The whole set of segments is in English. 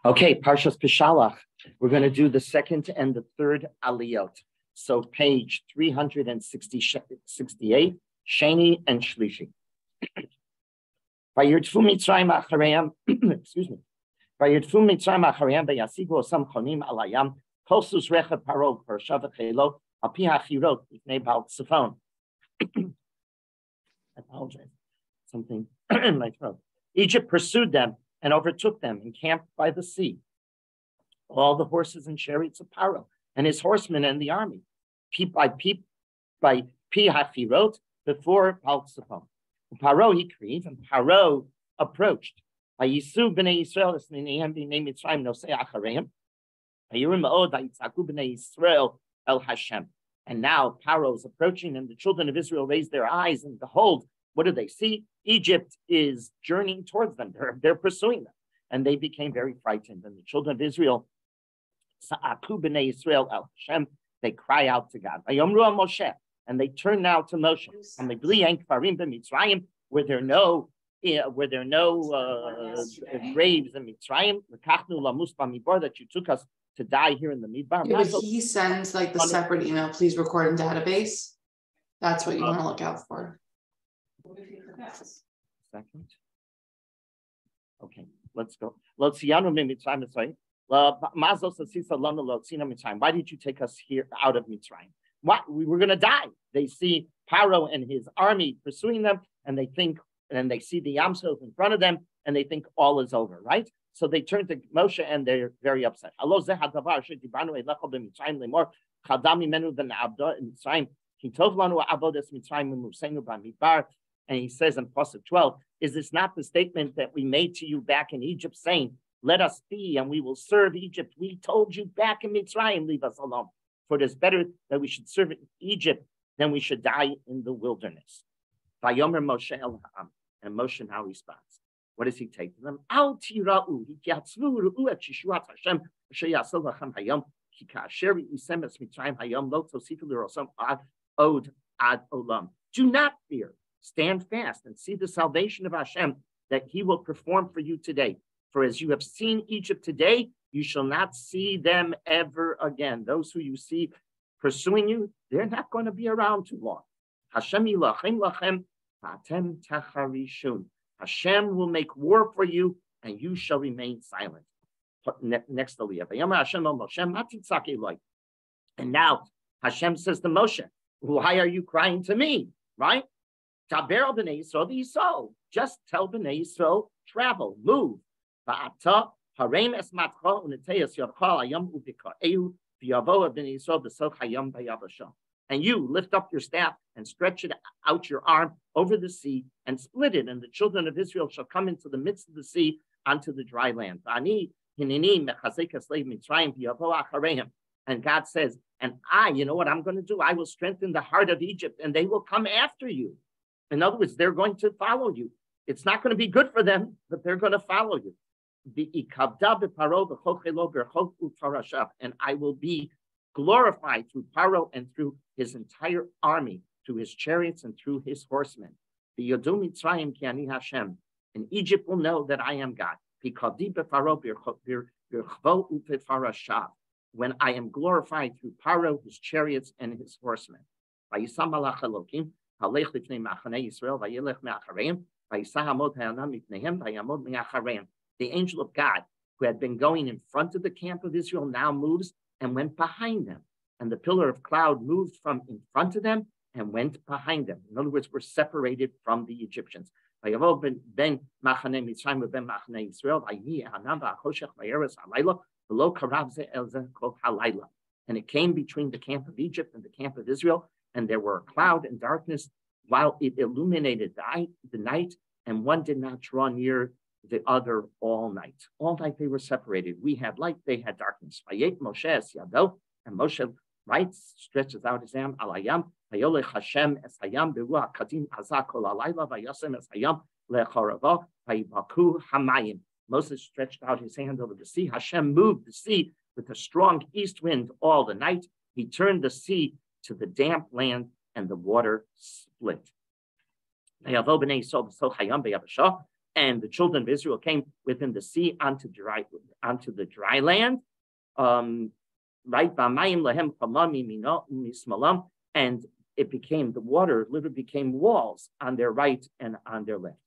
Okay, Parshas Beshalach. We're going to do the second and the third aliyot. So page 368, Sheni and Shlishi. Vayirtfu Mitzrayim acharayim, excuse me. Vayirtfu Mitzrayim acharayim vayasigu osam chonim alayam kolsus rechav paro parshav v'chelo al pi hachirot b'fnei Baal Tzifon. I apologize. Something in my throat. Egypt pursued them and overtook them and camped by the sea. All the horses and chariots of Paro and his horsemen and the army, peep by pi hachirot before Baal Tzifon. Paro he cried, and Paro approached. Vayisu b'nei Yisrael esneihem b'nei Mitzrayim nosei achareim. Vayirim ma'od vayitzaku b'nei Yisrael el Hashem. And now Paro is approaching, and the children of Israel raised their eyes, and behold, what do they see? Egypt is journeying towards them. They're pursuing them. And they became very frightened. And the children of Israel, Sa'aku b'nei Yisrael el Hashem, they cry out to God. Vayomru al Moshe. And they turn now to Moshe. Where there are no graves in Mitzrayim, that you took us to die here in the Midbar. Yeah, but he sends like the separate email, please record in database. That's what you want to look out for. Second. Okay, let's go. Why did you take us here out of Mitzrayim? What? We were going to die. They see Paro and his army pursuing them, and they think, and they see the Yam Suf in front of them, and they think all is over, right? So they turn to Moshe, and they're very upset. And he says in Pasuk 12, is this not the statement that we made to you back in Egypt, saying, let us be, and we will serve Egypt? We told you back in Mitzrayim, leave us alone. For it is better that we should serve Egypt than we should die in the wilderness. Vayomer Moshe el ha'am, and Moshe now responds. What does he take to them? Al tira'u, hityatzvu ru'u et yeshuat Hashem, asher yaseh lachem hayom, ki ka'asher yisem es Mitzrayim hayom, lo tosifu l'rosam od ad olam. Do not fear. Stand fast and see the salvation of Hashem that he will perform for you today. For as you have seen Egypt today, you shall not see them ever again. Those who you see pursuing you, they're not going to be around too long. Hashem yilachem lachem v'atem tacharishun. Hashem will make war for you, and you shall remain silent. Next aliyah. And now Hashem says to Moshe, why are you crying to me? Right? Just tell B'nai Yisrael, travel, move. And you lift up your staff and stretch it out your arm over the sea and split it, and the children of Israel shall come into the midst of the sea onto the dry land. And God says, and I, you know what I'm going to do? I will strengthen the heart of Egypt, and they will come after you. In other words, they're going to follow you. It's not going to be good for them, but they're going to follow you. And I will be glorified through Paro and through his entire army, through his chariots and through his horsemen. And Egypt will know that I am God. When I am glorified through Paro, his chariots, and his horsemen. The angel of God, who had been going in front of the camp of Israel, now moves and went behind them. And the pillar of cloud moved from in front of them and went behind them. In other words, we're separated from the Egyptians. And it came between the camp of Egypt and the camp of Israel, and there were cloud and darkness while it illuminated the night, and one did not draw near the other all night. All night they were separated. We had light, they had darkness. And Moshe, right, stretches out his arm, alayam, vayolech Hashem es hayam beruach kadim hazak kol alayla vayasem es hayam lecharava vayibaku hamayim. Moses stretched out his hand over the sea. Hashem moved the sea with a strong east wind all the night. He turned the sea to the damp land, and the water split. And the children of Israel came within the sea onto the dry land. Right, and it became, the water literally became walls on their right and on their left.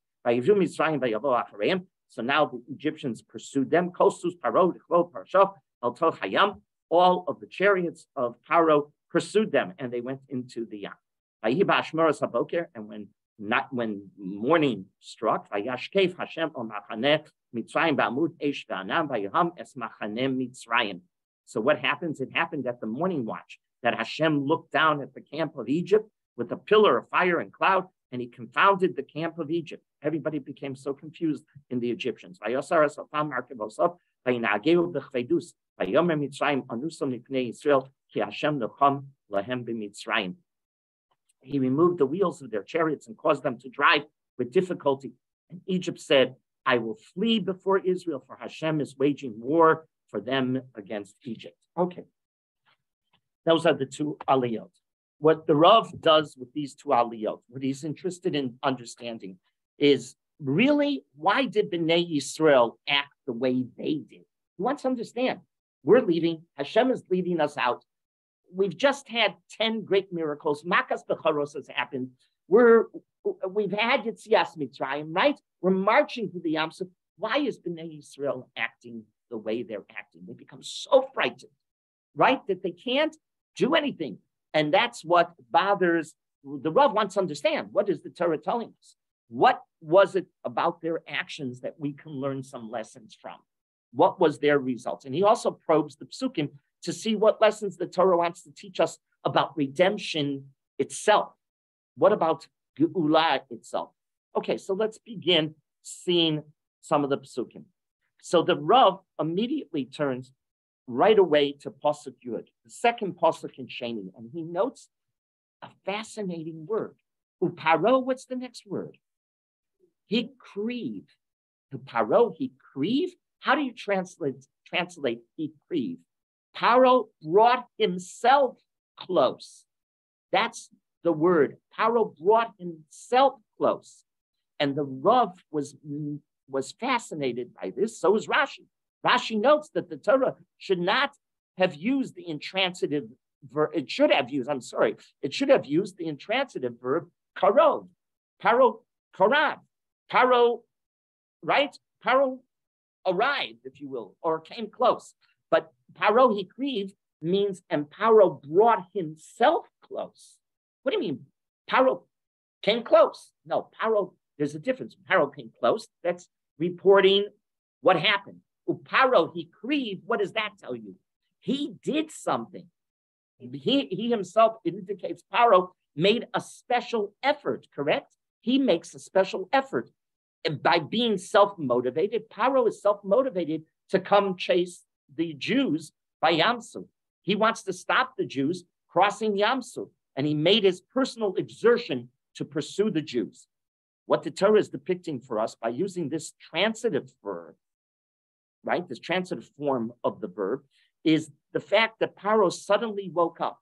So now the Egyptians pursued them. All of the chariots of Paro pursued them, and they went into the Yam. And when morning struck, so what happens? It happened at the morning watch that Hashem looked down at the camp of Egypt with a pillar of fire and cloud, and he confounded the camp of Egypt. Everybody became so confused in the Egyptians. He removed the wheels of their chariots and caused them to drive with difficulty. And Egypt said, I will flee before Israel, for Hashem is waging war for them against Egypt. Okay. Those are the two aliyot. What the Rav does with these two aliyot, what he's interested in understanding is really, why did Bnei Yisrael act the way they did? He wants to understand. We're leaving. Hashem is leading us out. We've just had 10 great miracles. Makas Becharos has happened. We've had Yitzias Mitzrayim, right? We're marching to the Yam Suf. Why is Bnei Yisrael acting the way they're acting? They become so frightened, right? That they can't do anything. And that's what bothers, the Rav wants to understand. What is the Torah telling us? What was it about their actions that we can learn some lessons from? What was their results? And he also probes the psukim to see what lessons the Torah wants to teach us about redemption itself. What about Geula itself? Okay, so let's begin seeing some of the psukim. So the Rav immediately turns right away to Pasuk Yud, the second Pasuk in Sheni, and he notes a fascinating word. Uparo, what's the next word? He creave. Uparo, he creave. How do you translate he creave? Paro brought himself close. That's the word. Paro brought himself close. And the Rav was fascinated by this. So is Rashi. Rashi notes that the Torah should not have used the intransitive verb. It should have used the intransitive verb karov. Paro, karad. Paro, right? Paro arrived, if you will, or came close. But Paro hikriv means, and Paro brought himself close. What do you mean? Paro came close. No, Paro, there's a difference. Paro came close. That's reporting what happened. Uparo hikriv, what does that tell you? He did something. He himself, it indicates Paro made a special effort, correct? He makes a special effort. By being self-motivated, Paro is self-motivated to come chase the Jews by Yam Suf. He wants to stop the Jews crossing Yam Suf, and he made his personal exertion to pursue the Jews. What the Torah is depicting for us by using this transitive verb, right, this transitive form of the verb, is the fact that Paro suddenly woke up.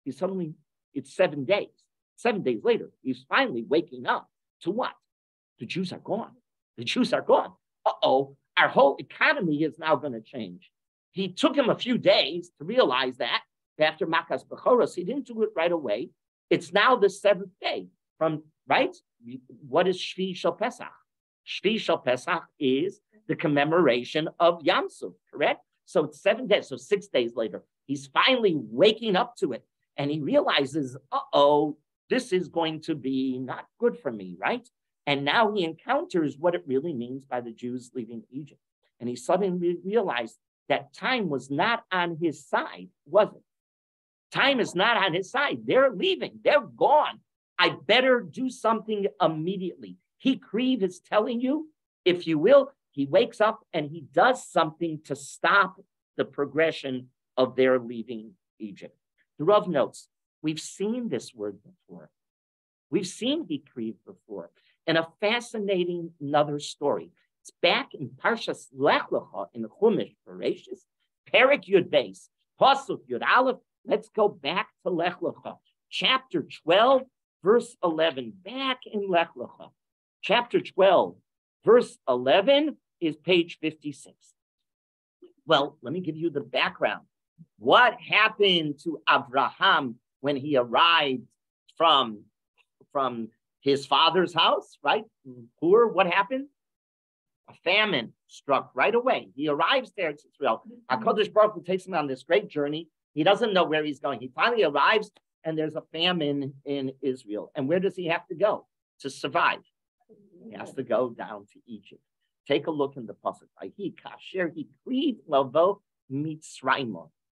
It's 7 days. 7 days later, he's finally waking up to what? The Jews are gone. The Jews are gone. Uh-oh, our whole economy is now going to change. He took him a few days to realize that after Makas Bechoros. He didn't do it right away. It's now the 7th day from, right? What is Shvi Shel Pesach? Shvi Shel Pesach is the commemoration of Yam Suf, correct? So it's 7 days, so 6 days later, he's finally waking up to it. And he realizes, uh-oh, this is going to be not good for me, right? And now he encounters what it really means by the Jews leaving Egypt. And he suddenly realized that time was not on his side, was it? Time is not on his side. They're leaving. They're gone. I better do something immediately. Hikriv is telling you, if you will, he wakes up and he does something to stop the progression of their leaving Egypt. The Rav notes, we've seen this word before. We've seen Hikriv before. And a fascinating another story. It's back in Parshas Lech Lecha in the Chumash, Bereshis, Perek Yud Beis, Pasuk Yud Aleph. Let's go back to Lech Lecha, chapter 12, verse 11. Back in Lech Lecha, chapter 12, Verse 11 is page 56. Well, let me give you the background. What happened to Abraham when he arrived from his father's house, right? Poor, what happened? A famine struck right away. He arrives there to Israel. HaKadosh Baruch Hu takes him on this great journey. He doesn't know where he's going. He finally arrives, and there's a famine in Israel. And where does he have to go to survive? He has to go down to Egypt. Take a look in the pasuk.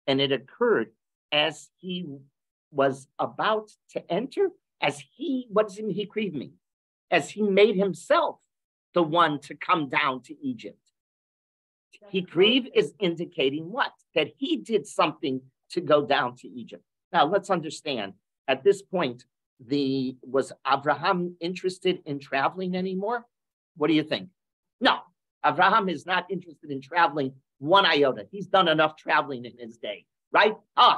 And it occurred as he was about to enter, what does he creed mean? As he made himself the one to come down to Egypt. Hikriv is indicating what? That he did something to go down to Egypt. Now let's understand, at this point, was Abraham interested in traveling anymore? What do you think? No, Abraham is not interested in traveling one iota. He's done enough traveling in his day, right?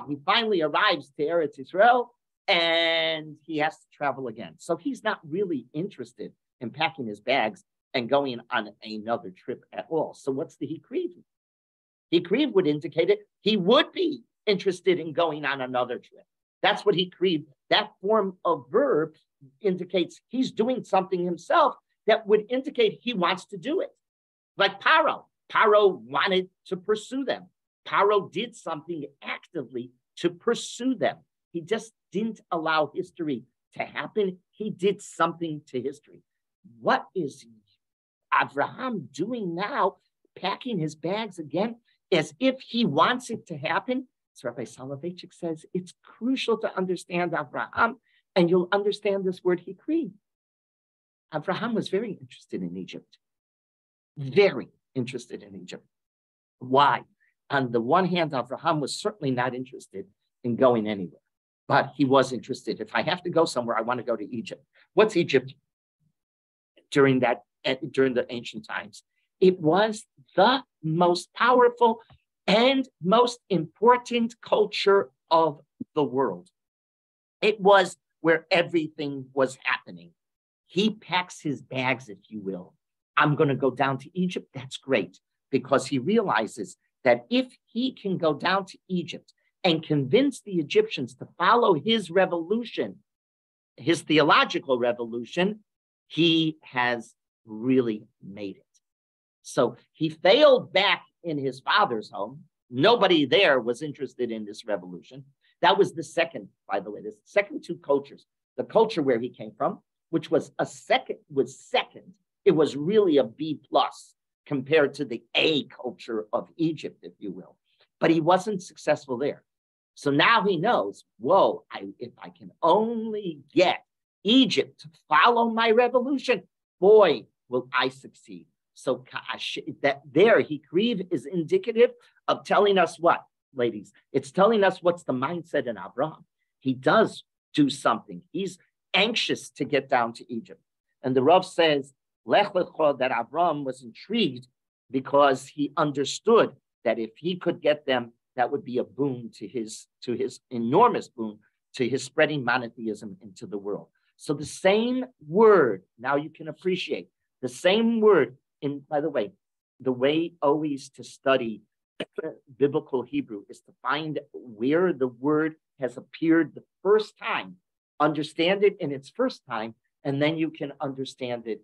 He finally arrives to Eretz Israel and he has to travel again. So he's not really interested in packing his bags and going on another trip at all. So what's the Hikriv? Hikriv would indicate it. He would be interested in going on another trip. That's what Hikriv, that form of verb indicates he's doing something himself that would indicate he wants to do it. Like Paro. Paro wanted to pursue them. Paro did something actively to pursue them. He just didn't allow history to happen. He did something to history. What is Abraham doing now, packing his bags again, as if he wants it to happen? So Rabbi Soloveitchik says it's crucial to understand Abraham, and you'll understand this word Hikri. Abraham was very interested in Egypt. Very interested in Egypt. Why? On the one hand, Abraham was certainly not interested in going anywhere, but he was interested. If I have to go somewhere, I want to go to Egypt. What's Egypt during the ancient times? It was the most powerful and most important culture of the world. It was where everything was happening. He packs his bags, if you will. I'm going to go down to Egypt. That's great, because he realizes that if he can go down to Egypt and convince the Egyptians to follow his revolution, his theological revolution, he has really made it. So he failed back in his father's home. Nobody there was interested in this revolution. That was the second, by the way, the second two cultures. The culture where he came from, which was second. It was really a B plus compared to the A culture of Egypt, if you will. But he wasn't successful there. So now he knows, whoa, if I can only get Egypt to follow my revolution, boy, will I succeed. So that there, Hikriv is indicative of telling us what, ladies? It's telling us what's the mindset in Abraham. He does do something. He's anxious to get down to Egypt. And the Rav says, Lech Lecho, that Abraham was intrigued because he understood that if he could get them, that would be a boon to his enormous boon to his spreading monotheism into the world. So the same word, now you can appreciate the same word in, by the way always to study biblical Hebrew is to find where the word has appeared the first time, understand it in its first time, and then you can understand it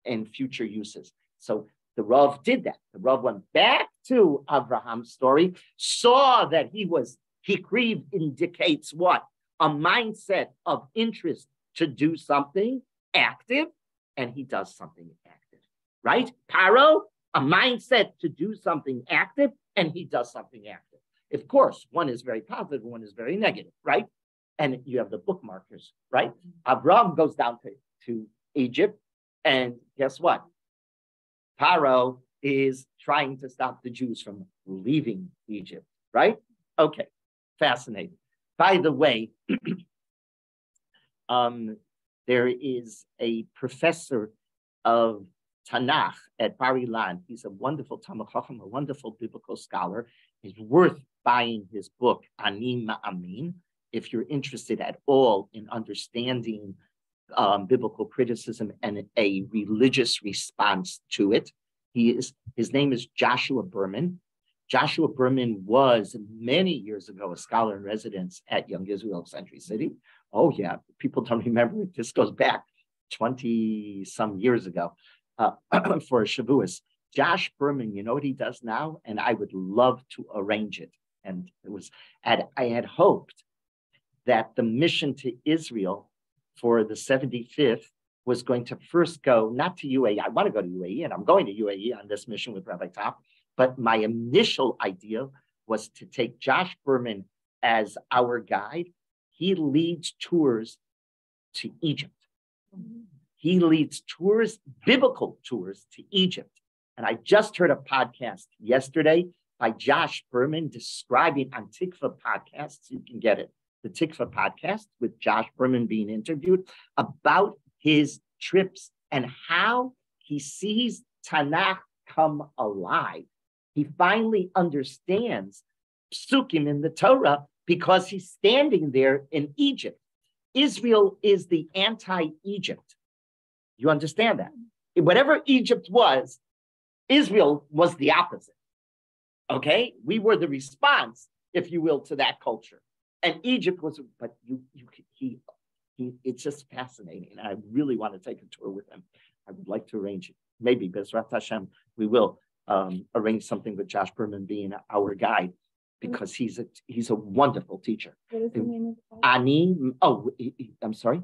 in future uses. So the Rav did that. The Rav went back to Abraham's story, saw that Hikriv indicates what? A mindset of interest to do something active, and he does something active, right? Paro, a mindset to do something active, and he does something active. Of course, one is very positive, one is very negative, right? And you have the bookmarkers, right? Abraham goes down to Egypt, and guess what? Paro is trying to stop the Jews from leaving Egypt, right? Okay, fascinating. By the way, there is a professor of Tanakh at Bar Ilan. He's a wonderful Talmud Chacham, a wonderful biblical scholar. It's worth buying his book, Ani Ma'amin, if you're interested at all in understanding biblical criticism and a religious response to it. His name is Joshua Berman. Joshua Berman was many years ago a scholar in residence at Young Israel Century City. Oh yeah, people don't remember it. This goes back 20 some years ago for Shavuos. Josh Berman, you know what he does now? And I would love to arrange it. And I had hoped that the mission to Israel for the 75th was going to first go, not to UAE. I want to go to UAE, and I'm going to UAE on this mission with Rabbi Top. But my initial idea was to take Josh Berman as our guide. He leads tours to Egypt. He leads tours, biblical tours to Egypt. And I just heard a podcast yesterday by Josh Berman describing on Tikva podcasts, you can get it, the Tikva podcast with Josh Berman being interviewed about his trips and how he sees Tanakh come alive. He finally understands psukim in the Torah because he's standing there in Egypt. Israel is the anti-Egypt. You understand that? Whatever Egypt was, Israel was the opposite. Okay? We were the response, if you will, to that culture. And Egypt was, but it's just fascinating. And I really want to take a tour with him. I would like to arrange it. Maybe, Bezrat Hashem, we will arrange something with Josh Berman being our guide, because he's a wonderful teacher. What is the name of the podcast? I'm sorry.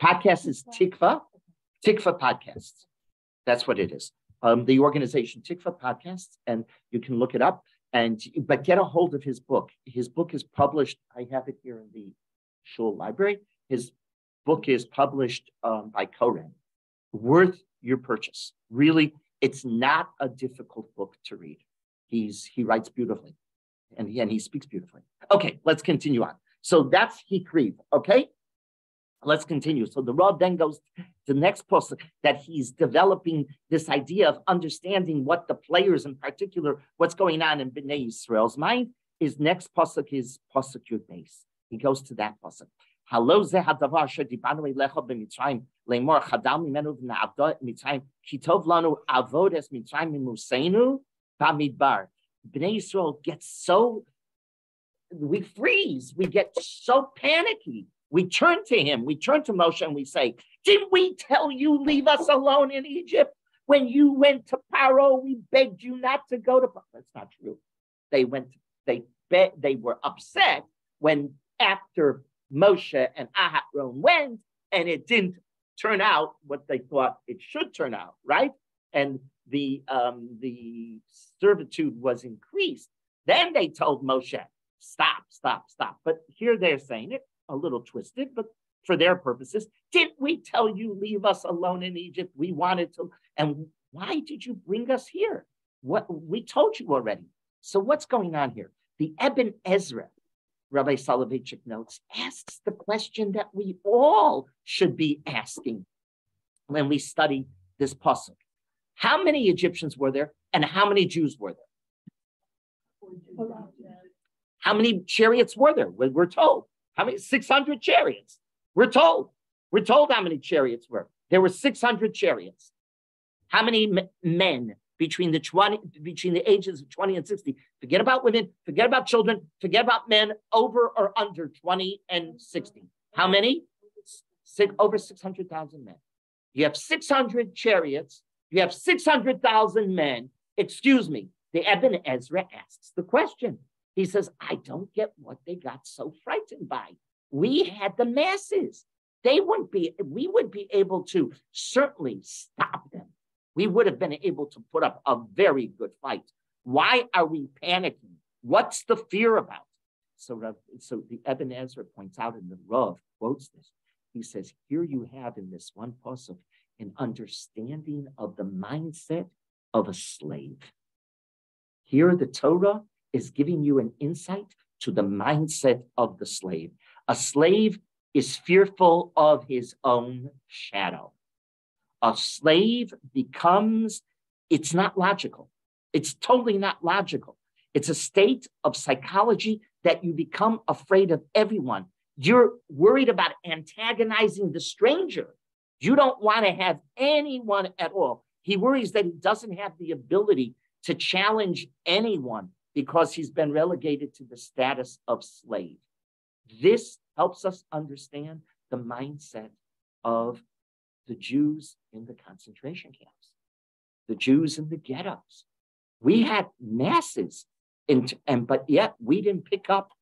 Podcast is Tikva Podcasts. That's what it is. The organization Tikva Podcasts, and you can look it up. But get a hold of his book. His book is published. I have it here in the Shul library. His book is published by Koren. Worth your purchase. Really, it's not a difficult book to read. He writes beautifully, and he speaks beautifully. Okay, let's continue on. So that's Hikriv. Okay, let's continue. So the Rav then goes to the next pasuk that he's developing this idea of understanding what the players, in particular, what's going on in Bnei Yisrael's mind. His next pasuk is pasuk Yud Beis. He goes to that pasuk. Halo ze hadavar asher dibanu elecha b'Mitzrayim leimor chadal mimenu v'na'avda Mitzrayim kitov lanu avodas Mitzrayim mimuseinu b'midbar. Bnei Yisrael gets so, we freeze, we get so panicky. We turn to him, we turn to Moshe and we say, didn't we tell you leave us alone in Egypt? When you went to Paro, we begged you not to go to Paro. That's not true. They were upset when after Moshe and Aharon went, and it didn't turn out what they thought it should turn out, right? And the servitude was increased. Then they told Moshe, stop. But here they're saying it a little twisted, but for their purposes, didn't we tell you leave us alone in Egypt? We wanted to, and why did you bring us here? What we told you already. So what's going on here? The Eben Ezra, Rabbi Soloveitchik notes, asks the question that we all should be asking when we study this pasuk. How many Egyptians were there, and how many Jews were there? How many chariots were there? We're told. How many? 600 chariots. We're told how many chariots were. There were 600 chariots. How many men between the ages of 20 and 60? Forget about women, forget about children, forget about men over or under 20 and 60. How many? Over 600,000 men. You have 600 chariots. You have 600,000 men. Excuse me. The Eben Ezra asks the question. He says, I don't get what they got so frightened by. We had the masses. We would be able to certainly stop them. We would have been able to put up a very good fight. Why are we panicking? What's the fear about? So the Eben Ezra points out, and the Rav quotes this. He says, here you have in this one pasuk an understanding of the mindset of a slave. Here the Torah is giving you an insight to the mindset of the slave. A slave is fearful of his own shadow. A slave it's not logical. It's totally not logical. It's a state of psychology that you become afraid of everyone. You're worried about antagonizing the stranger. You don't want to have anyone at all. He worries that he doesn't have the ability to challenge anyone because he's been relegated to the status of slave. This helps us understand the mindset of the Jews in the concentration camps, the Jews in the ghettos. We had masses, but yet we didn't pick up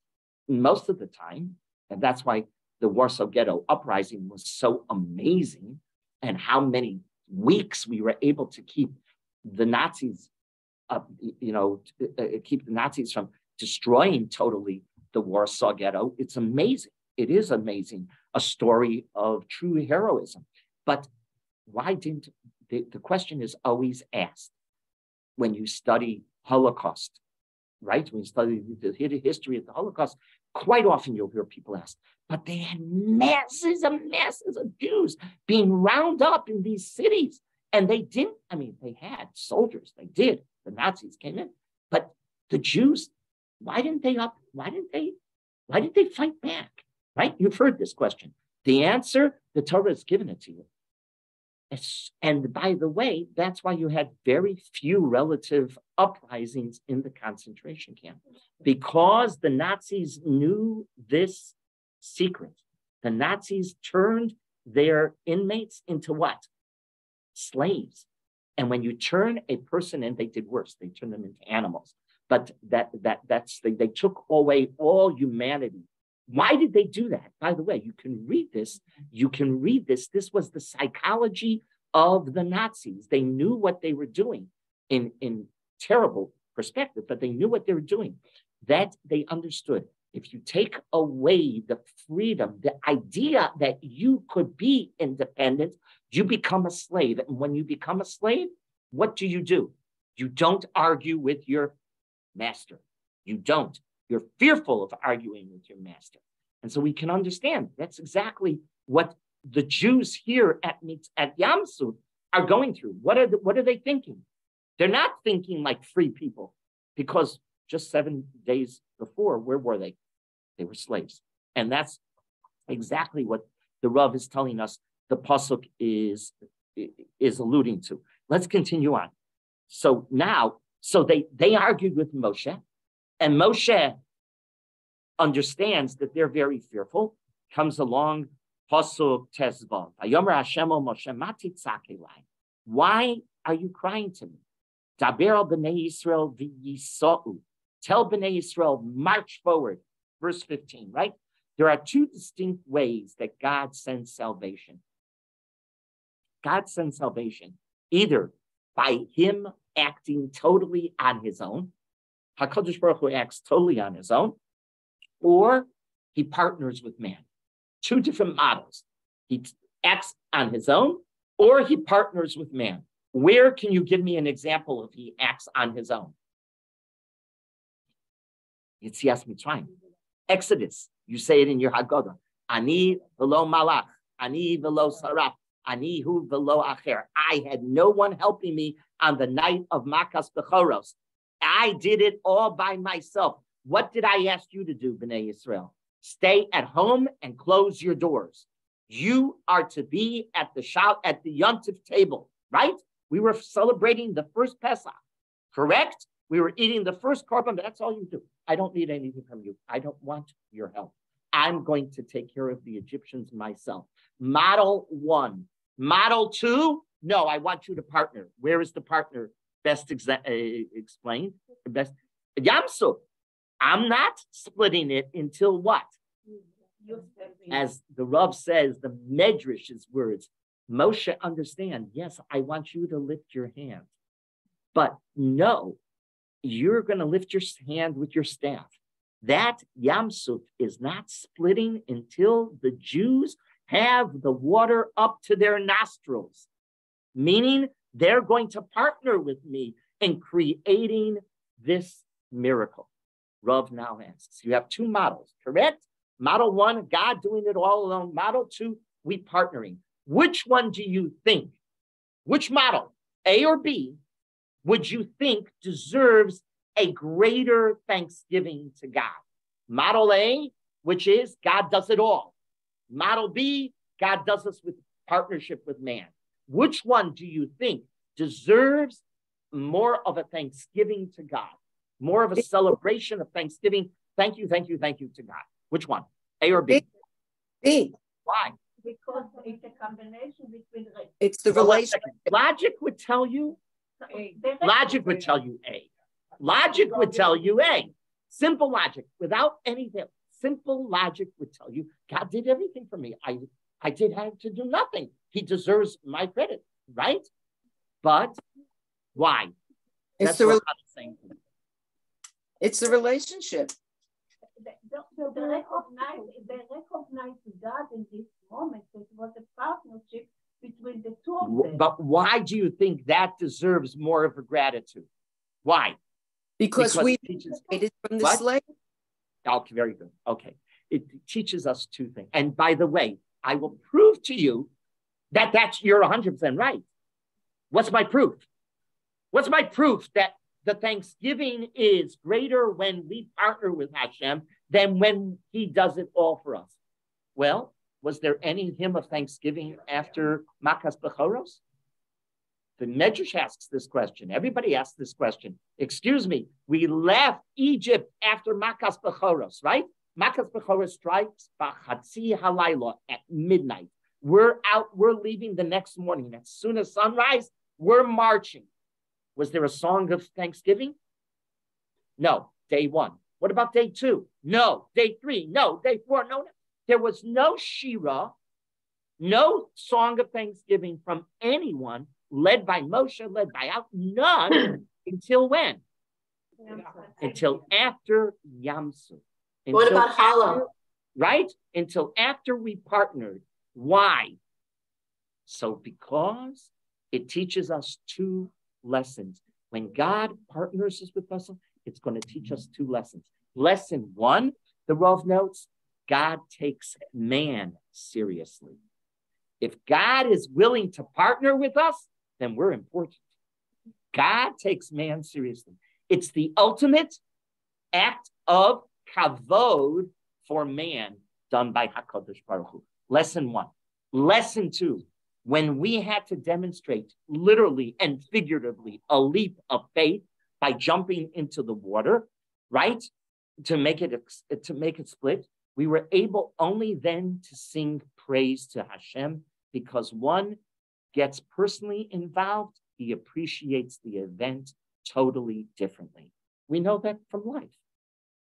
most of the time. And that's why the Warsaw Ghetto Uprising was so amazing, and how many weeks we were able to keep the Nazis up, keep the Nazis from destroying totally the Warsaw Ghetto. It's amazing. It is amazing, a story of true heroism. But why didn't, the question is always asked when you study Holocaust, right? When you study the history of the Holocaust, quite often you'll hear people ask, but they had masses and masses of Jews being round up in these cities. And they didn't, they had soldiers, they did. The Nazis came in, but the Jews, why didn't they fight back? Right? You've heard this question. The answer, the Torah has given it to you. And by the way, that's why you had very few relative uprisings in the concentration camp, because the Nazis knew this secret. The Nazis turned their inmates into what? Slaves. And when you turn a person in, they did worse. They turned them into animals. But they took away all humanity. Why did they do that? By the way, you can read this. This was the psychology of the Nazis. They knew what they were doing in terrible perspective, but they knew what they were doing. That they understood. If you take away the freedom, the idea that you could be independent, you become a slave. And when you become a slave, what do? You don't argue with your master. You don't. You're fearful of arguing with your master. And so we can understand that's exactly what the Jews here at Yam Suf are going through. What are they thinking? They're not thinking like free people, because just 7 days before, where were they? They were slaves. And that's exactly what the Rav is telling us the pasuk is alluding to. Let's continue on. So now, they argued with Moshe, and Moshe understands that they're very fearful, comes along, pasuk tezvav. Vayomer Hashem el Moshe, ma titzak elai. Why are you crying to me? Daber al bnei Yisrael v'yisau. Tell bnei Yisrael, march forward. Verse 15, right? There are two distinct ways that God sends salvation. God sends salvation either by him acting totally on his own. HaKadosh Baruch Hu acts totally on his own, or he partners with man. Two different models. He acts on his own, or he partners with man. Where can you give me an example of he acts on his own? Yetzias Mitzrayim. Exodus, you say it in your Haggadah. Ani velo malach, ani velo saraf, ani hu velo acher. I had no one helping me on the night of Makas Bechoros. I did it all by myself. What did I ask you to do, Bnei Yisrael? Stay at home and close your doors. You are to be at the Yom Tov table, right? We were celebrating the first Pesach, correct? We were eating the first korban, but that's all you do. I don't need anything from you. I don't want your help. I'm going to take care of the Egyptians myself. Model 1. Model 2, no, I want you to partner. Where is the partner best explained? Best Yam Suf. I'm not splitting it until what? As the Rav says, the Medrash's words, Moshe understand, yes, I want you to lift your hand. But no, you're going to lift your hand with your staff. That Yam Suf is not splitting until the Jews have the water up to their nostrils, meaning they're going to partner with me in creating this miracle. Rav now asks, you have two models, correct? Model 1, God doing it all alone. Model 2, we partnering. Which one do you think, which model, A or B, would you think deserves a greater thanksgiving to God? Model A, which is God does it all. Model B, God does this with partnership with man. Which one do you think deserves more of a thanksgiving to God? More of a celebration of thanksgiving. Thank you to God. Which one? A or B? B. Why? Because it's a combination between. It's the relationship. Logic would tell you. Logic would tell you A. Logic would tell you A. Simple logic, without anything. Simple logic would tell you God did everything for me. I did have to do nothing. He deserves my credit, right? But why? It's the relationship. They recognize God in this moment. It was a partnership between the two of them. But why do you think that deserves more of a gratitude? Why? Because we made it from the slave. Okay, very good. Okay. It teaches us two things. And by the way, I will prove to you that you're 100% right. What's my proof? What's my proof that the thanksgiving is greater when we partner with Hashem than when he does it all for us? Well, was there any hymn of thanksgiving after Makas Bechoros? The Medrash asks this question. Everybody asks this question. Excuse me, we left Egypt after Makas Bechoros, right? Makas Bechoros strikes B'chatzi halayla at midnight. We're out, we're leaving the next morning. As soon as sunrise, we're marching. Was there a song of thanksgiving? No, day one. What about day two? No. Day three? No. Day four? No. There was no shira, no song of thanksgiving from anyone, led by Moshe, led by Al, none until when? Until after Yamsu. What about Hala? Right? Until after we partnered. Why? So because it teaches us two lessons. When God partners with us, it's going to teach us two lessons. Lesson one, the Rav notes, God takes man seriously. If God is willing to partner with us, then we're important. God takes man seriously. It's the ultimate act of kavod for man done by HaKadosh Baruch Hu. Lesson one. Lesson two, when we had to demonstrate literally and figuratively a leap of faith by jumping into the water, right? To make it split, we were able only then to sing praise to Hashem because one gets personally involved, he appreciates the event totally differently. We know that from life.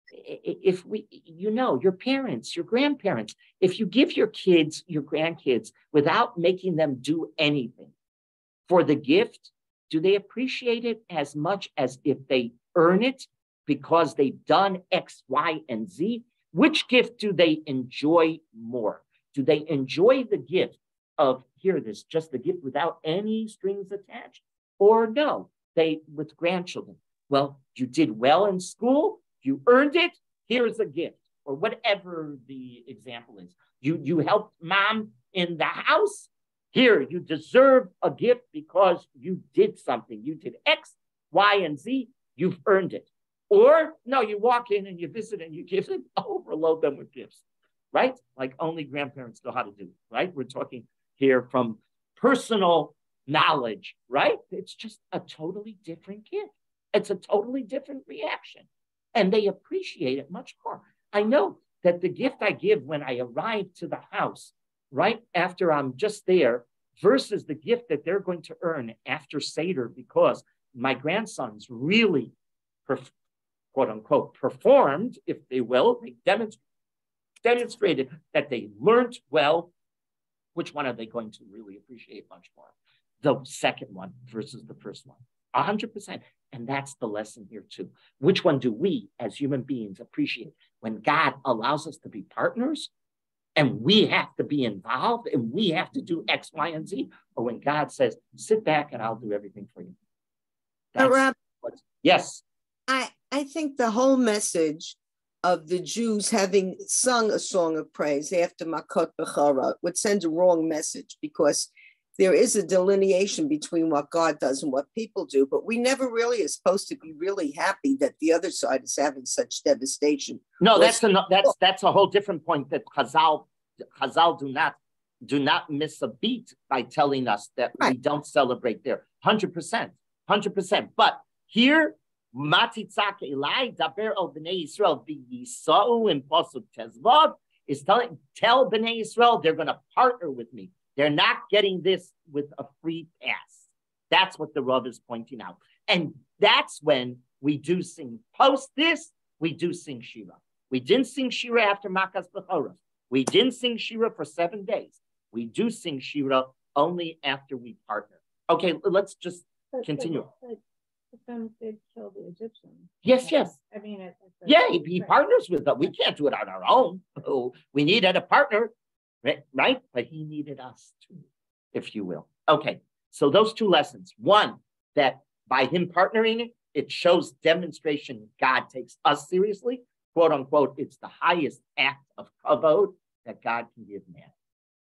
If your parents, your grandparents, if you give your kids, your grandkids, without making them do anything for the gift, do they appreciate it as much as if they earn it because they've done X, Y, and Z? Which gift do they enjoy more? Do they enjoy the gift of, here it is, just the gift without any strings attached? Or no, with grandchildren, well, you did well in school, you earned it, here's a gift, or whatever the example is. You helped mom in the house, here, you deserve a gift because you did something. You did X, Y, and Z, you've earned it. Or, no, you walk in and you visit and you give it, overload them with gifts, right? Like only grandparents know how to do, right? We're talking here from personal knowledge, right? It's just a totally different gift. It's a totally different reaction. And they appreciate it much more. I know that the gift I give when I arrive to the house, right after I'm just there, versus the gift that they're going to earn after Seder, because my grandsons really, quote unquote, performed, if they will, they demonstrated that they learned well. Which one are they going to really appreciate much more? The second one versus the first one, 100%. And that's the lesson here too. Which one do we as human beings appreciate? When God allows us to be partners and we have to be involved and we have to do X, Y, and Z, or when God says, sit back and I'll do everything for you. Yes. I think the whole message of the Jews having sung a song of praise after Makot Bechara would send a wrong message, because there is a delineation between what God does and what people do, but we never really are supposed to be really happy that the other side is having such devastation. No, that's a whole different point that Chazal do not miss a beat by telling us that we don't celebrate there. 100%. But here, Matitzak Elai Daber El Bnei Yisrael B'Yisau in Pasuk Tezvav is tell Bnei Yisrael they're going to partner with me. They're not getting this with a free pass. That's what the Rav is pointing out. And that's when we do sing. Post this, we do sing Shira. We didn't sing Shira after Makas B'Chorah. We didn't sing Shira for 7 days. We do sing Shira only after we partner. Okay, let's just continue. But some did kill the Egyptians. Yes. I mean, he partners with us. We can't do it on our own. Oh, we needed a partner, right? But he needed us too, if you will. Okay, so those 2 lessons. One, that by him partnering, it shows demonstration God takes us seriously. Quote unquote, it's the highest act of kavod that God can give man.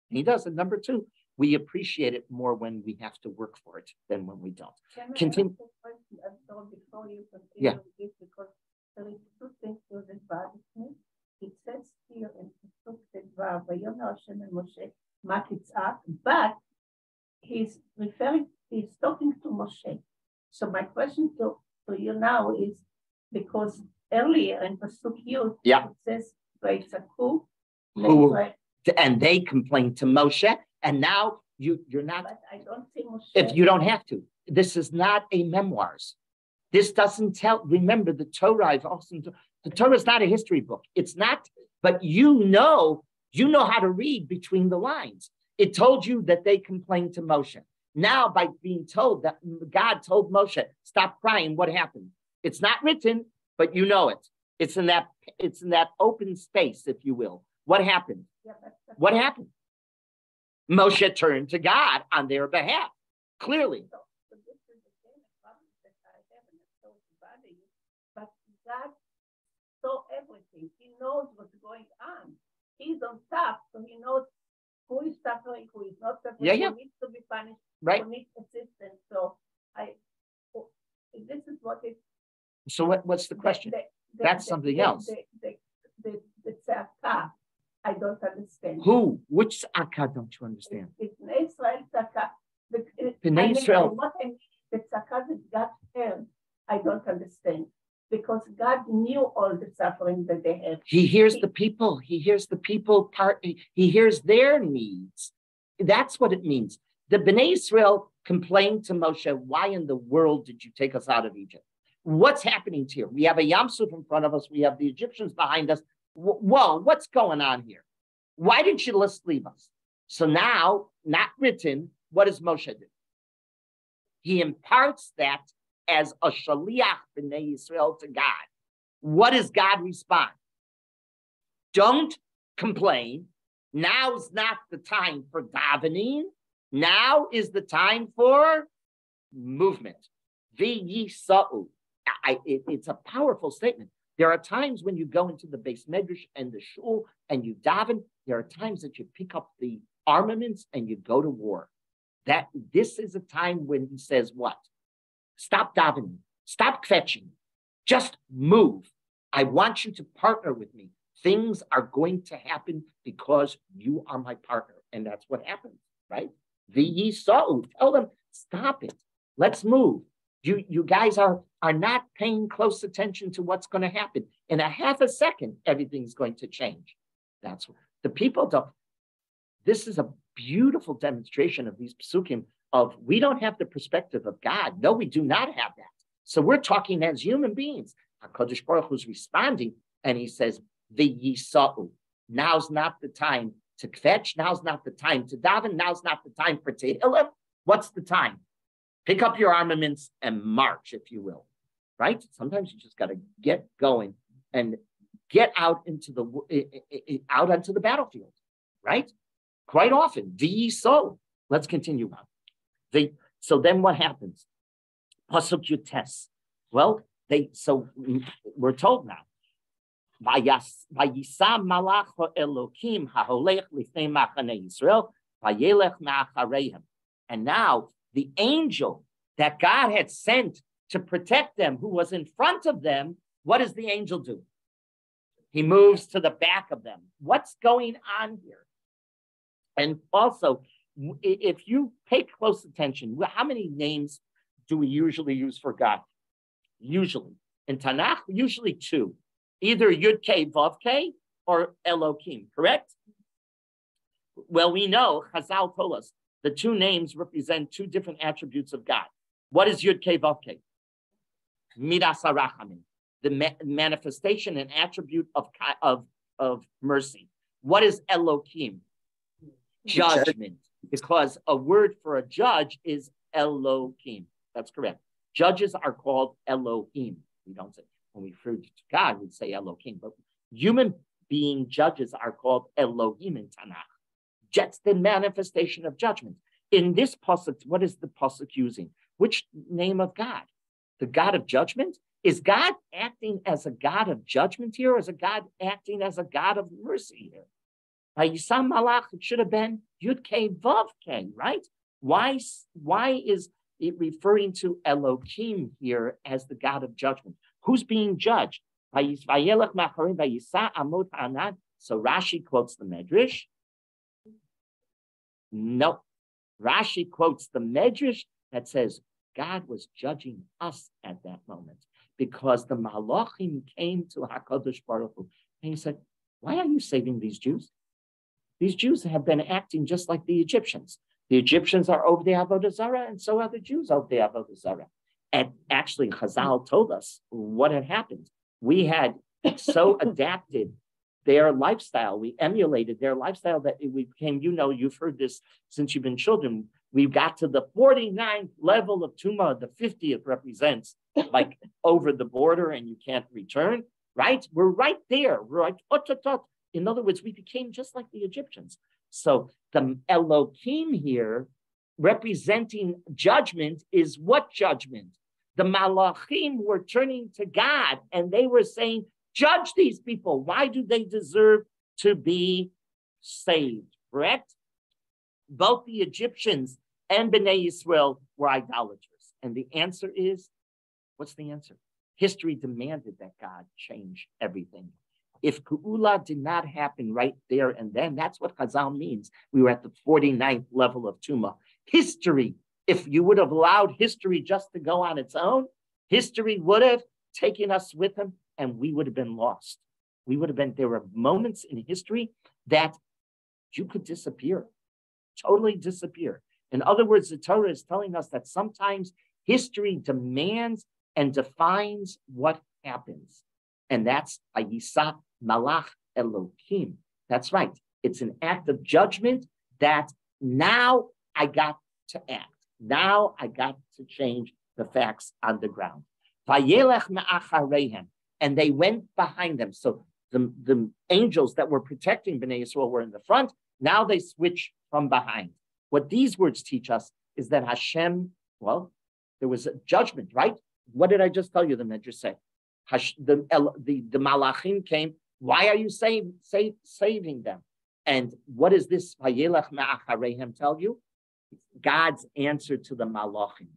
And he does. And number 2, we appreciate it more when we have to work for it than when we don't. Continue. Before you continue Yeah. with this, because there is 2 things that bothers me. It says here in Pasuk Tezvav, Vayomer Hashem el Moshe Matitzak, but he's talking to Moshe. So my question to you now is, because earlier in Pasuk Yud, it says Vayitzaku, and they complained to Moshe, and now you're not. But I don't see Moshe. If you don't have to, this is not a memoirs. This doesn't tell. Remember, the Torah is also. The Torah is not a history book. It's not. But you know how to read between the lines. It told you that they complained to Moshe. Now, by being told that God told Moshe, "Stop crying," what happened? It's not written, but you know it. It's in that open space, if you will. What happened? What happened? Moshe turned to God on their behalf, clearly. So this is the same problem that I have, and it's so to bother you. But God saw everything. He knows what's going on. He's on top, so he knows who is suffering, who is not suffering, who needs to be punished, who needs assistance. So this is what it. So what's the question? That's something else. The tzaka, I don't understand. Who? Which tzaka don't you understand? It's Israel tzaka. Israel. What I mean, the tzaka that God heard, I don't understand. Because God knew all the suffering that they had. He hears the people. He hears the people He hears their needs. That's what it means. The Bnei Israel complained to Moshe, "Why in the world did you take us out of Egypt? What's happening here? We have a Yam Suf in front of us. We have the Egyptians behind us. Whoa, what's going on here? Why didn't you just leave us?" So now, not written, what does Moshe do? He imparts that as a shaliach b'nei Yisrael to God. What does God respond? Don't complain. Now's not the time for davening. Now is the time for movement. V'yisa'u. It's a powerful statement. There are times when you go into the Beis Medrash and the shul and you daven. There are times that you pick up the armaments and you go to war. This is a time when he says what? Stop davening. Stop fetching. Just move. I want you to partner with me. Things are going to happen because you are my partner. And that's what happens, right? V'yisa'u. Tell them, stop it. Let's move. You guys are not paying close attention to what's going to happen. In a half a second, everything's going to change. That's what the people don't. This is a beautiful demonstration of these psukim of we don't have the perspective of God. No, we do not have that. So we're talking as human beings. HaKadosh Baruch Hu's responding, and he says, V'yisa'u. Now's not the time to fetch. Now's not the time to daven. Now's not the time for tehillah. What's the time? Pick up your armaments and march, if you will, right? Sometimes you just got to get going and get out onto the battlefield, right? Quite often, so. Let's continue on. So then what happens? Pasuk Yutes. Well, so we're told now. Vayisam malach Elokim haholech lifnei machane Yisrael vayelech ma'achareihem. And now the angel that God had sent to protect them, who was in front of them, what does the angel do? He moves to the back of them. What's going on here? And also, if you pay close attention, how many names do we usually use for God? Usually. In Tanakh, usually two. Either Yud-Kei, Vav-Kei, or Elohim, correct? Well, we know, Chazal told us, the two names represent two different attributes of God. What is Yud-Kei, Vav-Kei? Midas HaRachamim, the manifestation and attribute of mercy. What is Elohim? Judgment. Because a word for a judge is Elohim. That's correct. Judges are called Elohim. We don't say, when we refer to God, we say Elohim. But human being judges are called Elohim in Tanakh. That's the manifestation of judgment. In this pasuk, what is the pasuk using? Which name of God? The God of judgment? Is God acting as a God of judgment here, or is a God acting as a God of mercy here? By Yisam Malach, it should have been Yud-Kei Vav-Kei, right? Why is it referring to Elohim here as the God of judgment? Who's being judged? So Rashi quotes the Medrash. No. Rashi quotes the Medrash that says God was judging us at that moment because the Malachim came to HaKadosh Baruch Hu and he said, why are you saving these Jews? These Jews have been acting just like the Egyptians. The Egyptians are over the Avodah Zarah, and so are the Jews over the Avodah Zarah. And actually, Chazal told us what had happened. We had so adapted their lifestyle. We emulated their lifestyle that we became, you've heard this since you've been children. We got to the 49th level of Tumah. The 50th represents like over the border and you can't return, right? We're right there. We're like, in other words, we became just like the Egyptians. So the Elohim here representing judgment is what judgment? The Malachim were turning to God and they were saying, judge these people. Why do they deserve to be saved? Correct? Both the Egyptians and Bnei Yisrael were idolaters. And the answer is, what's the answer? History demanded that God change everything. If Ku'ula did not happen right there and then, that's what Chazal means. We were at the 49th level of Tumah. History, if you would have allowed history just to go on its own, history would have taken us with him and we would have been lost. There were moments in history that you could disappear, totally disappear. In other words, the Torah is telling us that sometimes history demands and defines what happens. And that's Ayisa Malach Elohim. That's right. It's an act of judgment that now I got to act. Now I got to change the facts on the ground. Vayelech me'achareihem. And they went behind them. So the angels that were protecting Bnei Yisrael were in the front. Now they switch from behind. What these words teach us is that Hashem, there was a judgment, right? What did I just tell you the Medrash say? The Malachim came. Why are you saving them? And what is this Vayelech me'achareihem tell you? God's answer to the Malachim.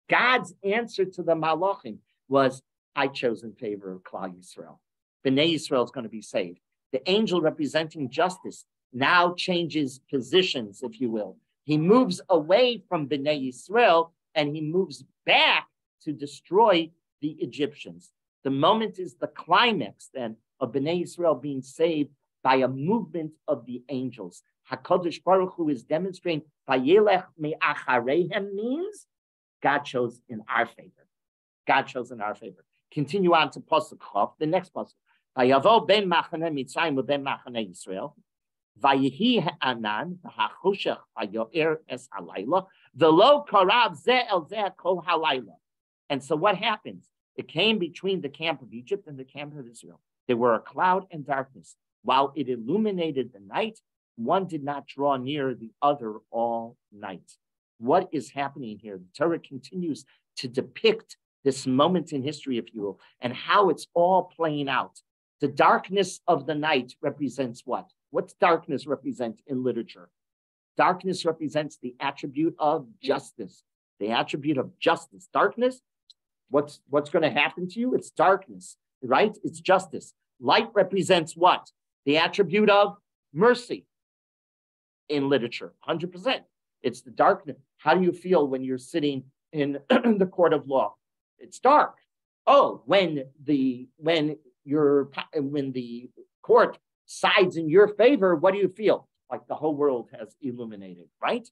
God's answer to the Malachim was, I chose in favor of Klal Yisrael. Bnei Yisrael is going to be saved. The angel representing justice now changes positions, if you will. He moves away from Bnei Yisrael and he moves back to destroy the Egyptians. The moment is the climax then of Bnei Yisrael being saved by a movement of the angels. HaKadosh Baruch Hu is demonstrating Vayelech me'achareihem means God chose in our favor. God chose in our favor. Continue on to Pasuk Chof, the next Pasuk. Vayavo ben machane Mitzrayim uben machane Yisrael. Vayihi ha'anan v'hachushech hayoer es halayla v'lo karav ze el ze kol halayla. And so what happens? It came between the camp of Egypt and the camp of Israel. There were a cloud and darkness. While it illuminated the night, one did not draw near the other all night. What is happening here? The Torah continues to depict this moment in history, if you will, and how it's all playing out. The darkness of the night represents what? What's darkness represent in literature? Darkness represents the attribute of justice. The attribute of justice. Darkness, what's going to happen to you? It's darkness, right? It's justice. Light represents what? The attribute of mercy in literature, 100%. It's the darkness. How do you feel when you're sitting in the court of law? It's dark. Oh, when the court sides in your favor, what do you feel? Like the whole world has illuminated, right?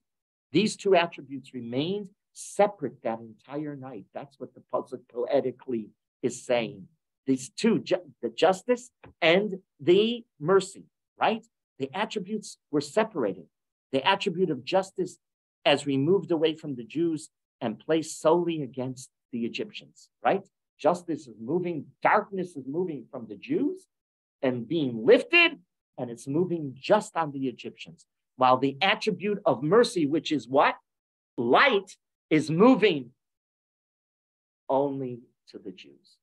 These two attributes remained separate that entire night. That's what the pasuk poetically is saying. These two, the justice and the mercy, right? The attributes were separated. The attribute of justice as removed away from the Jews and placed solely against the Egyptians, right? Justice is moving, darkness is moving from the Jews and being lifted, and it's moving just on the Egyptians. While the attribute of mercy, which is what? Light, is moving only to the Jews.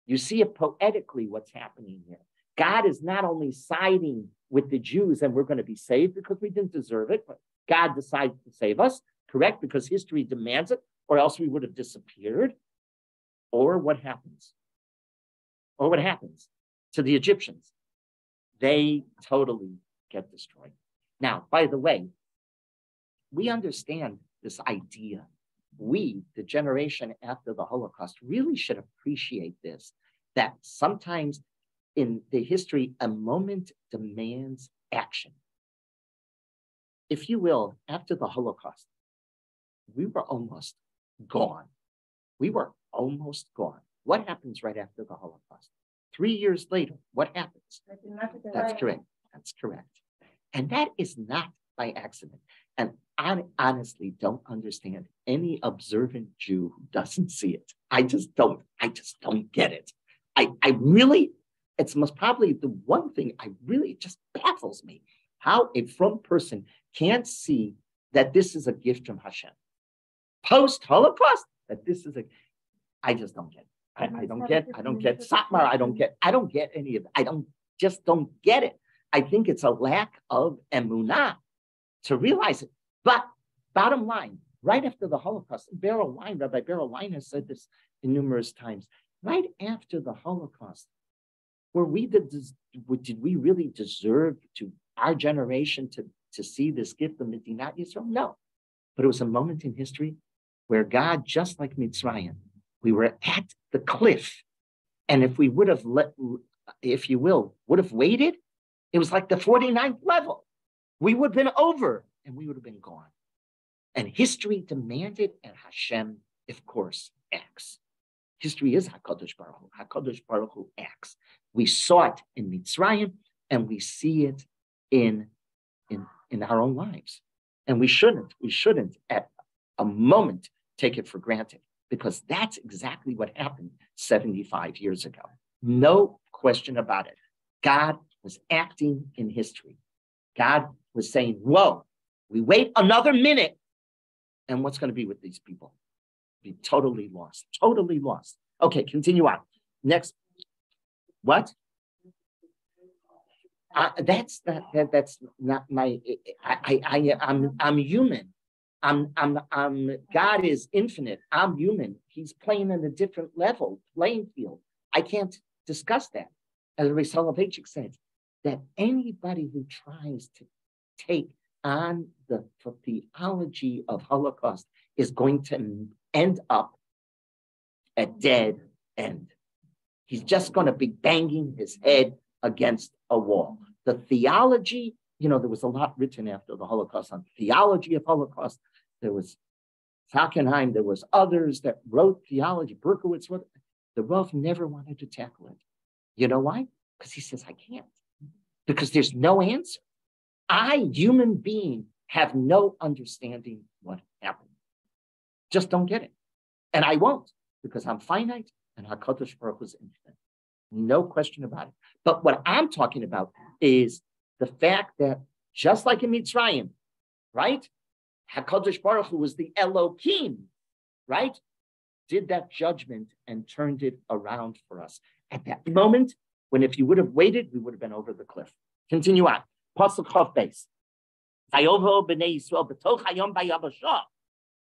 You see it poetically what's happening here. God is not only siding with the Jews and we're going to be saved because we didn't deserve it, but God decides to save us, correct? Because history demands it, or else we would have disappeared. Or what happens? Or what happens to the Egyptians? They totally get destroyed. Now, by the way, we understand this idea. We, the generation after the Holocaust, really should appreciate this, that sometimes in the history, a moment demands action. If you will, after the Holocaust, we were almost gone. We were almost gone. What happens right after the Holocaust? 3 years later, what happens? That's correct. That's correct. And that is not by accident. And I honestly don't understand any observant Jew who doesn't see it. I just don't get it. I really, it's most probably the one thing it just baffles me, how a from person can't see that this is a gift from Hashem. Post-Holocaust, that this is I just don't get it. I don't get Satmar, I don't get any of it. Just don't get it. I think it's a lack of emunah to realize it. But bottom line, right after the Holocaust, Rabbi Beryl Line has said this in numerous times, right after the Holocaust, did we really deserve to our generation to see this gift of Medinat Yisrael? No. But it was a moment in history where God, just like Mitzrayim, we were at the cliff. And if we would have if you will, would have waited, it was like the 49th level. We would have been over and we would have been gone. And history demanded, and Hashem, of course, acts. History is HaKadosh Baruch Hu. HaKadosh Baruch Hu acts. We saw it in Mitzrayim, and we see it in our own lives. And we shouldn't at a moment take it for granted, because that's exactly what happened 75 years ago. No question about it. God was acting in history. God was saying, whoa, we wait another minute, and what's going to be with these people? Be totally lost. Okay, continue on. Next. What? That's not my. I'm human. God is infinite. I'm human. He's playing in a different playing field. I can't discuss that. As Rabbi Soloveitchik said, that anybody who tries to take on the theology of Holocaust is going to end up at dead end. He's just going to be banging his head against a wall. The theology, there was a lot written after the Holocaust on theology of Holocaust. There was Falkenhayn, there was others that wrote theology. Berkowitz wrote. The Rav never wanted to tackle it. You know why? Because he says, I can't. Because there's no answer. I, human being, have no understanding what happened. Just don't get it. And I won't, because I'm finite and HaKadosh Baruch Hu is infinite. No question about it. But what I'm talking about is the fact that just like in Mitzrayim, right? HaKadosh Baruch Hu was the Elohim, right? Did that judgment and turned it around for us. At that moment, when if you would have waited, we would have been over the cliff. Continue on. Pasuk Chav Beis. Vayovo b'nei Yisrael b'toch hayom bayabashah.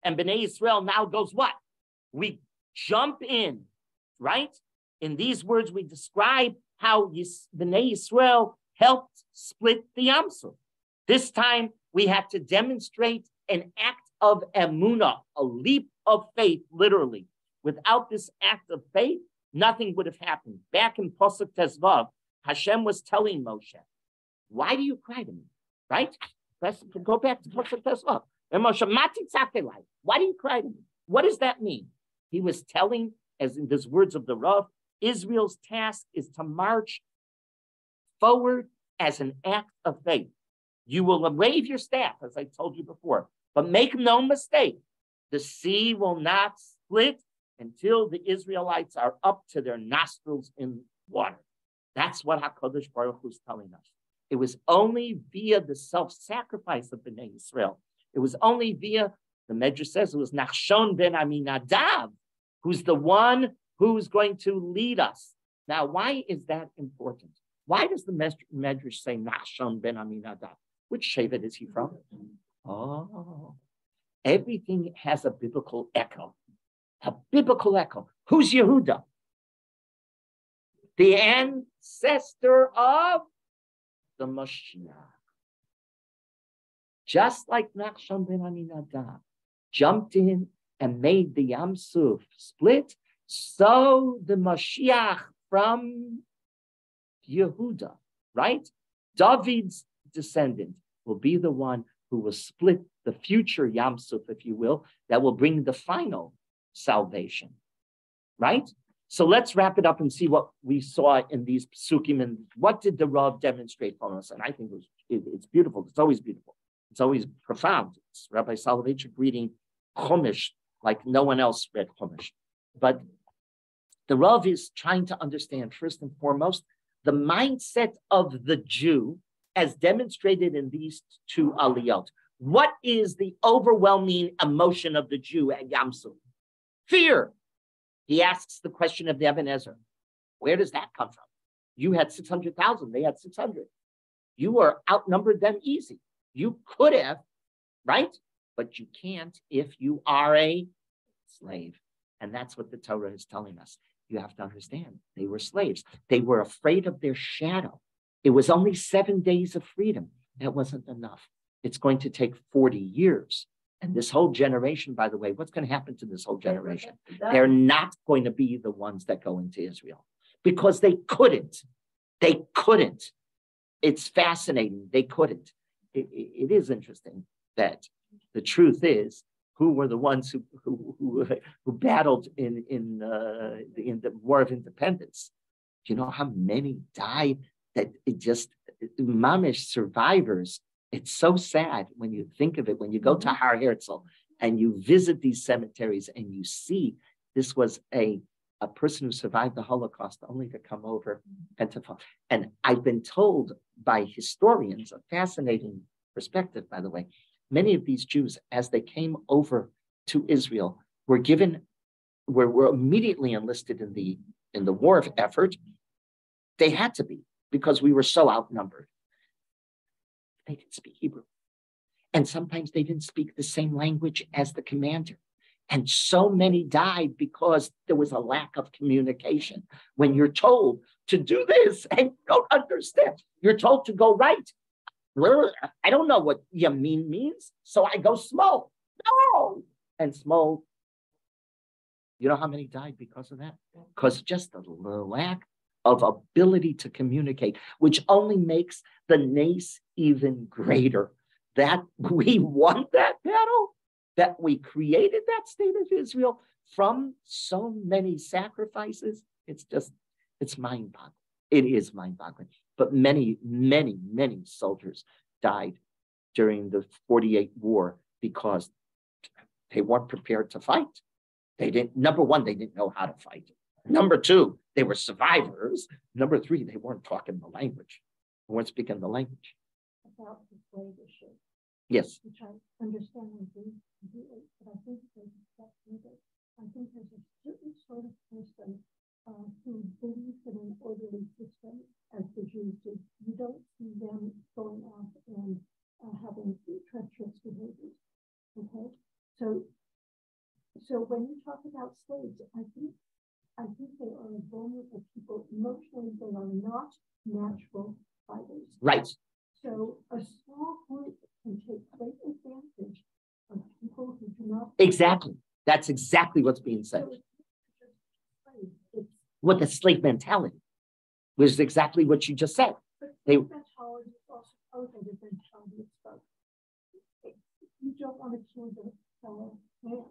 And b'nei Yisrael now goes what? We jump in, right? In these words, we describe how b'nei Yisrael helped split the Yam Suf. This time, we had to demonstrate an act of emunah, a leap of faith, literally. Without this act of faith, nothing would have happened. Back in Pasuk Tezvav, Hashem was telling Moshe, why do you cry to me? Right? Let's go back to Pasuk Tezvav. And Moshe, why do you cry to me? What does that mean? He was telling, as in these words of the Rav, Israel's task is to march forward as an act of faith. You will wave your staff, as I told you before, but make no mistake, the sea will not split until the Israelites are up to their nostrils in water. That's what HaKadosh Baruch Hu is telling us. It was only via the self-sacrifice of Bnei Yisrael. It was only via, the Medrash says, it was Nachshon ben Aminadav, who's the one who's going to lead us. Now, why is that important? Why does the Medrash say Nachshon ben Aminadav? Which Shevet is he from? Oh, everything has a biblical echo. A biblical echo. Who's Yehuda? The ancestor of the Mashiach. Just like Nachshon ben Aminadav jumped in and made the Yam Suf split, so the Mashiach from Yehuda, right? David's descendant will be the one who will split the future Yam Suf, if you will, that will bring the final salvation, right? So let's wrap it up and see what we saw in these psukim and what did the Rav demonstrate for us. And I think it's beautiful. It's always beautiful. It's always profound. It's Rabbi Soloveitchik reading Chumash like no one else read Chumash. But the Rav is trying to understand, first and foremost, the mindset of the Jew as demonstrated in these two aliyot. What is the overwhelming emotion of the Jew at Yam Suf? Fear. He asks the question of Nebuchadnezzar. Where does that come from? You had 600,000, they had 600. You are outnumbered them easy. You could have, right? But you can't if you are a slave. And that's what the Torah is telling us. You have to understand, they were slaves. They were afraid of their shadow. It was only 7 days of freedom. That wasn't enough. It's going to take 40 years. And this whole generation, by the way, what's going to happen to this whole generation? They're not going to be the ones that go into Israel because they couldn't. They couldn't. It's fascinating. They couldn't. It is interesting that the truth is, who were the ones who battled in the War of Independence? Do you know how many died? That it just mamish survivors. It's so sad when you think of it. When you go to Har Herzl and you visit these cemeteries and you see this was a person who survived the Holocaust only to come over and to fall. And I've been told by historians, a fascinating perspective, by the way, many of these Jews, as they came over to Israel, were immediately enlisted in the war effort. They had to be, because we were so outnumbered. They didn't speak Hebrew. And sometimes they didn't speak the same language as the commander. And so many died because there was a lack of communication. When you're told to do this and you don't understand, you're told to go right. I don't know what yamin means, so I go small. No! And small, you know how many died because of that? Because just the lack of ability to communicate, which only makes the nace even greater. That we won that battle, that we created that state of Israel from so many sacrifices. It's mind-boggling. It is mind-boggling. But many, many, many soldiers died during the 48 war because they weren't prepared to fight. Number one, they didn't know how to fight. Number two, they were survivors. Number three, they weren't talking the language. They weren't speaking the language. About the slave issue. Yes. Which I understand completely, but I think there's a certain sort of person who believes in an orderly system, as the Jews did. You don't see them going off and having So when you talk about slaves, I think they are vulnerable people emotionally. They are not natural fighters. Right. So a small group can take great advantage of people who do not. Exactly. That's exactly what's being said. It's What the slave mentality was exactly what you just said. They mentality is also elevated mentality. You don't want to kill the fellow man.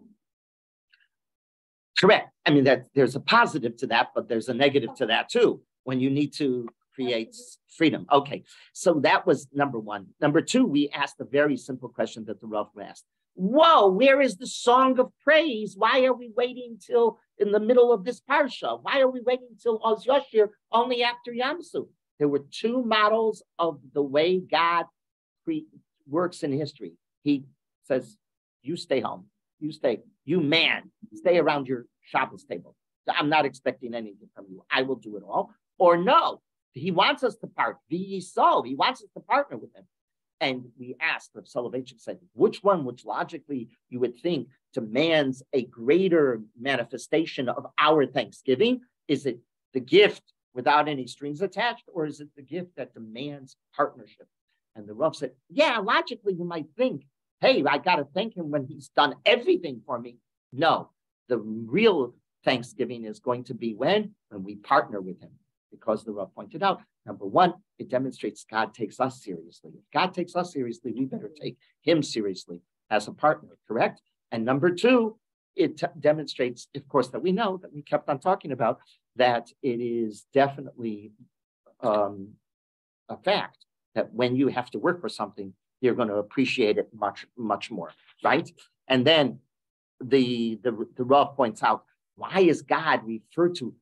correct. I mean, that there's a positive to that, but there's a negative to that too, when you need to create freedom. Okay, so that was number one. Number two, we asked a very simple question that the Rav asked. Whoa, where is the song of praise? Why are we waiting till in the middle of this parsha? Why are we waiting till Oz Yoshir only after Yam Suf? There were two models of the way God works in history. He says, you stay home. You man, stay around your Shabbos table. I'm not expecting anything from you. I will do it all. Or no, he wants us to part. Be ye so. He wants us to partner with him. And we asked, Rav Soloveitchik said, which logically you would think demands a greater manifestation of our thanksgiving? Is it the gift without any strings attached, or is it the gift that demands partnership? And the Rav said, yeah, logically you might think, hey, I got to thank him when he's done everything for me. No, the real thanksgiving is going to be when we partner with him. Because the Rav pointed out, number one, it demonstrates God takes us seriously. If God takes us seriously, we better take him seriously as a partner, correct? And number two, it demonstrates, of course, that we know that we kept on talking about, that it is definitely a fact that when you have to work for something, you're going to appreciate it much, much more, right? And then the Rav points out, why is God referred to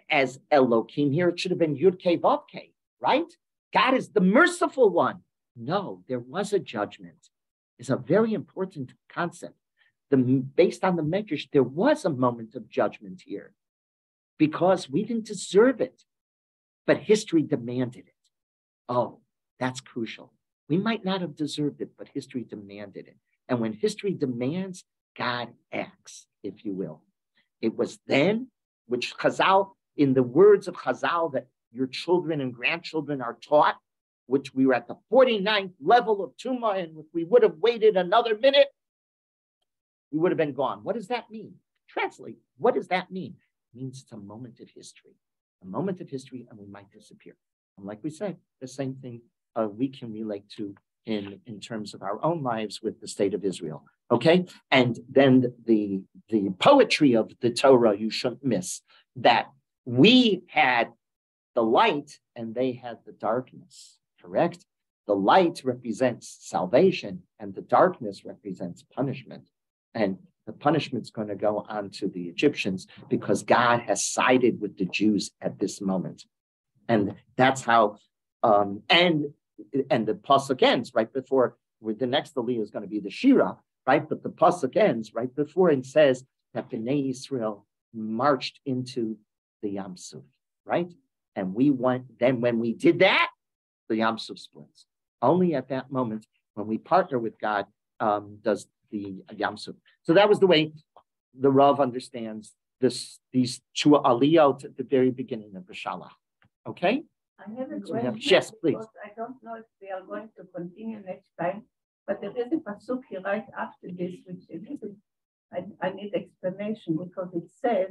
as Elohim here? It should have been Yud-Kei Vav-Kei, right? God is the merciful one. No, there was a judgment. It's a very important concept. Based on the Medrash, there was a moment of judgment here because we didn't deserve it, but history demanded it. Oh, that's crucial. We might not have deserved it, but history demanded it. And when history demands, God acts, if you will. It was then, which Chazal, in the words of Chazal, that your children and grandchildren are taught, which we were at the 49th level of Tumah, and if we would have waited another minute, we would have been gone. What does that mean? Translate. What does that mean? It means it's a moment of history. A moment of history, and we might disappear. And like we said, the same thing we can relate to in terms of our own lives with the state of Israel. Okay? And then the poetry of the Torah you shouldn't miss, that we had the light and they had the darkness, correct? The light represents salvation and the darkness represents punishment. And the punishment's going to go on to the Egyptians because God has sided with the Jews at this moment. And that's how, and the pasuk ends right before, with the next aliyah is going to be the Shira, right? But the pasuk ends right before and says that Bnei Yisrael marched into the Yam Suf, right? And we went, then when we did that, the Yam Suf splits. Only at that moment, when we partner with God, does the Yam Suf. So that was the way the Rav understands these two aliyot at the very beginning of Beshalach. Okay? I have a So question. yes, please. I don't know if we are going to continue next time, but there is a pasuk here right after this, which I need explanation because it says,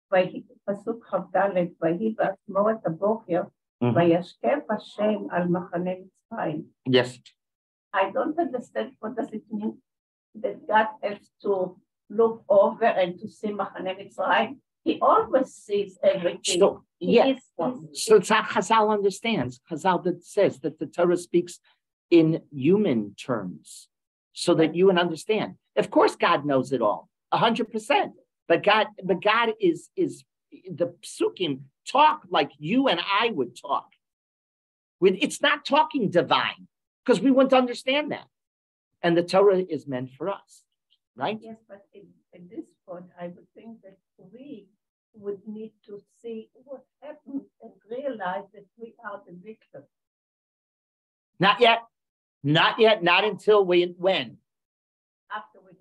by pasuk Chavdalet, Vahi b'asmoret haboker, Vayashkev Hashem al Machane Mitzrayim. Yes. I don't understand what does it mean that God has to look over and to see Machane Mitzrayim. He always sees everything. So, so it's how Chazal understands. Chazal that says that the Torah speaks in human terms so that you can understand. Of course, God knows it all, 100%. But God is the psukim talk like you and I would talk. It's not talking divine because we wouldn't understand that. And the Torah is meant for us, right? Yes, but at this point, I would think that we would need to see what happened and realize that we are the victim. Not yet. Not yet. Not until when?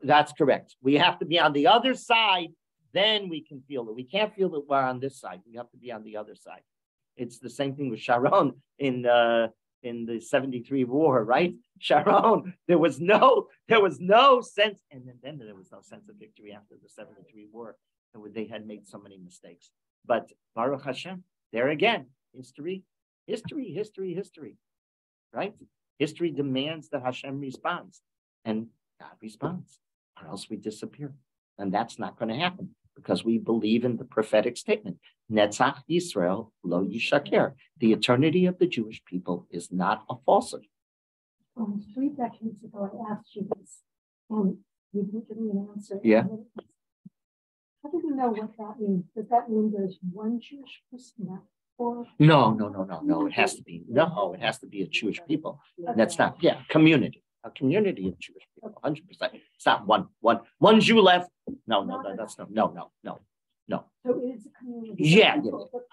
That's correct. We have to be on the other side, then we can feel it. We can't feel that we're on this side. We have to be on the other side. It's the same thing with Sharon in the 73 war, right? Sharon, there was no sense, and then there was no sense of victory after the 73 war. And they had made so many mistakes. But Baruch Hashem, there again, history, right? History demands that Hashem responds, and God responds, or else we disappear. And that's not going to happen because we believe in the prophetic statement, Netzach Yisrael lo yishaker. The eternity of the Jewish people is not a falsehood. 3 decades ago, I asked you this, and you didn't give me an answer. Yeah. How do we know what that means? Does that mean there's one Jewish person left? Or No. It has to be a Jewish people. That's not, community. A community of Jewish people, 100%. It's not one Jew left. No. So it is a community. Yeah,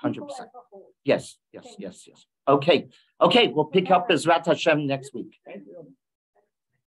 100%. Yes. Okay, we'll pick up Bezrat Hashem next week. Thank you.